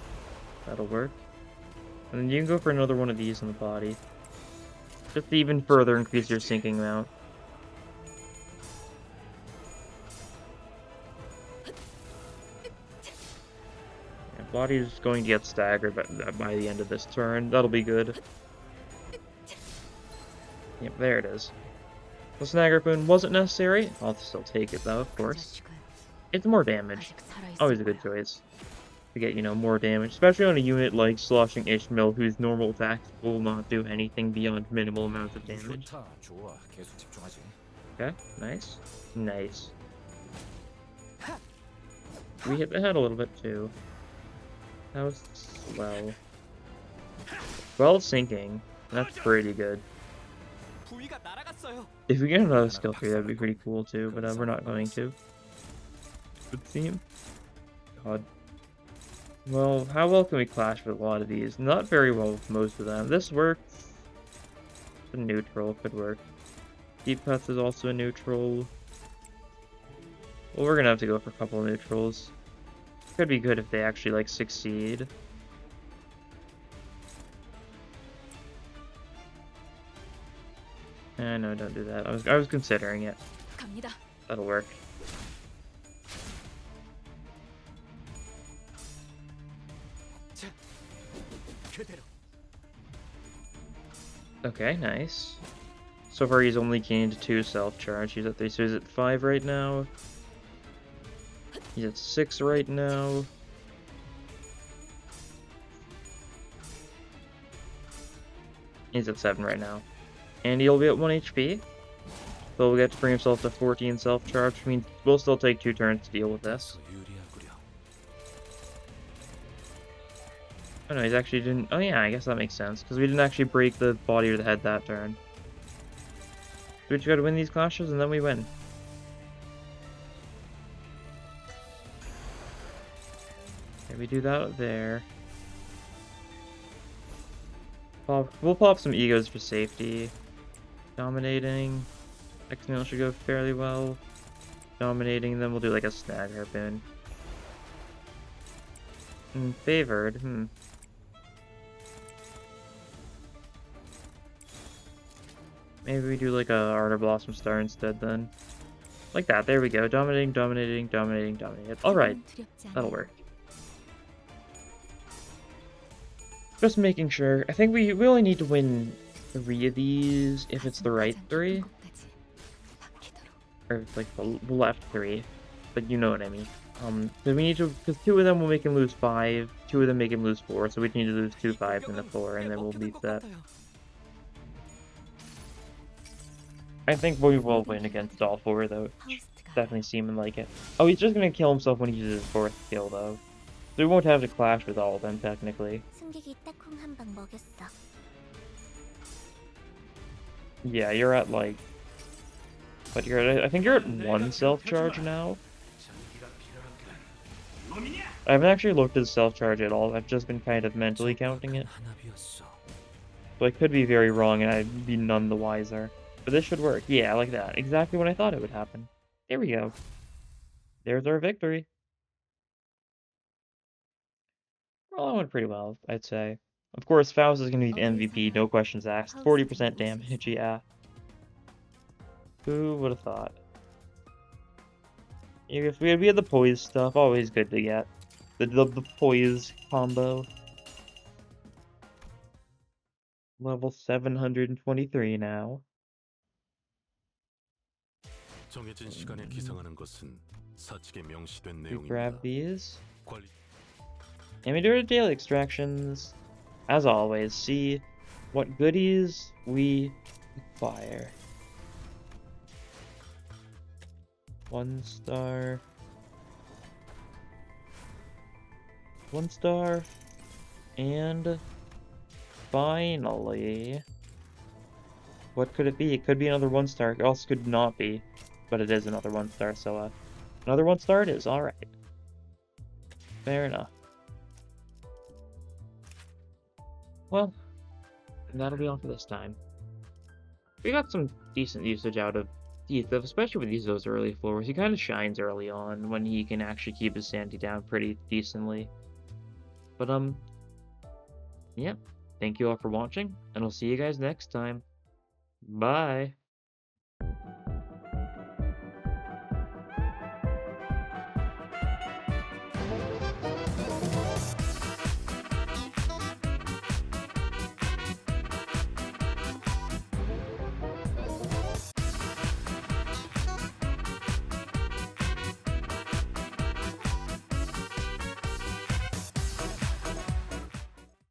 That'll work. And then you can go for another one of these in the body. Just to even further increase your sinking amount. Yeah, body's going to get staggered by the end of this turn. That'll be good. Yep, there it is. The snag harpoon wasn't necessary. I'll still take it though, of course. It's more damage. Always a good choice. To get, you know, more damage. Especially on a unit like Sloshing Ishmael, whose normal attacks will not do anything beyond minimal amounts of damage. 좋다. 좋아. 계속 집중하지. Okay, nice. Nice. We hit the head a little bit too. That was slow. Well, sinking. That's pretty good. If we get another skill tree, that'd be pretty cool too, but we're not going to. Would seem. God. Well, how well can we clash with a lot of these? Not very well with most of them. This works. The neutral could work. Deep Cuts is also a neutral. Well, we're gonna have to go for a couple of neutrals. Could be good if they actually, like, succeed. No, don't do that. I was considering it. 갑니다. That'll work. 그대로. Okay, nice. So far he's only gained 2 self-charge. He's at 3, so he's at 5 right now. He's at 6 right now. He's at 7 right now. And he'll be at 1 HP. So we'll get to bring himself to 14 self-charge, which means we'll still take 2 turns to deal with this. 유리하구려. Oh no, he's actually didn't... Oh yeah, I guess that makes sense, because we didn't actually break the body or the head that turn. We just gotta win these clashes, and then we win. Okay, we do that there. We'll pop some egos for safety. Dominating. X-Nail should go fairly well. Dominating, then we'll do like a snag harpoon. Favored, Maybe we do like a Ardor Blossom Star instead then. Like that, there we go. Dominating, dominating, dominating, dominating. Alright, that'll work. Just making sure. I think we only need to win 3 of these if it's the right 3. Or like the left 3. But you know what I mean. So we need to, because 2 of them will make him lose 5, 2 of them make him lose 4, so we need to lose 2 5s and a 4, and then we'll be set. I think we will win against all 4 though. Definitely seeming like it. Oh, he's just gonna kill himself when he uses his 4th skill though. So we won't have to clash with all of them technically. Yeah, you're at like... But you're at, I think you're at 1 self-charge now. I haven't actually looked at self-charge at all, I've just been kind of mentally counting it. So I could be very wrong and I'd be none the wiser. But this should work. Yeah, like that. Exactly what I thought it would happen. There we go. There's our victory. Well, that went pretty well, I'd say. Of course, Faust is going to be the MVP, no questions asked. 40% damage, yeah. Who would have thought? If we had the poise stuff, always good to get. The poise combo. Level 723 now. 정해진 시간에 기상하는 것은 사칙에 명시된 We 내용입니다. grab these. 관리 And we do our daily extractions. As always, see what goodies we acquire. 1 star. 1 star. And finally, what could it be? It could be another 1 star. It also could not be, but it is another 1 star. So another 1 star it is. All right. Fair enough. Well, that'll be all for this time. we got some decent usage out of Heathcliff, especially with those early floors. He kind of shines early on when he can actually keep his sanity down pretty decently. But yeah, thank you all for watching, and I'll see you guys next time. Bye.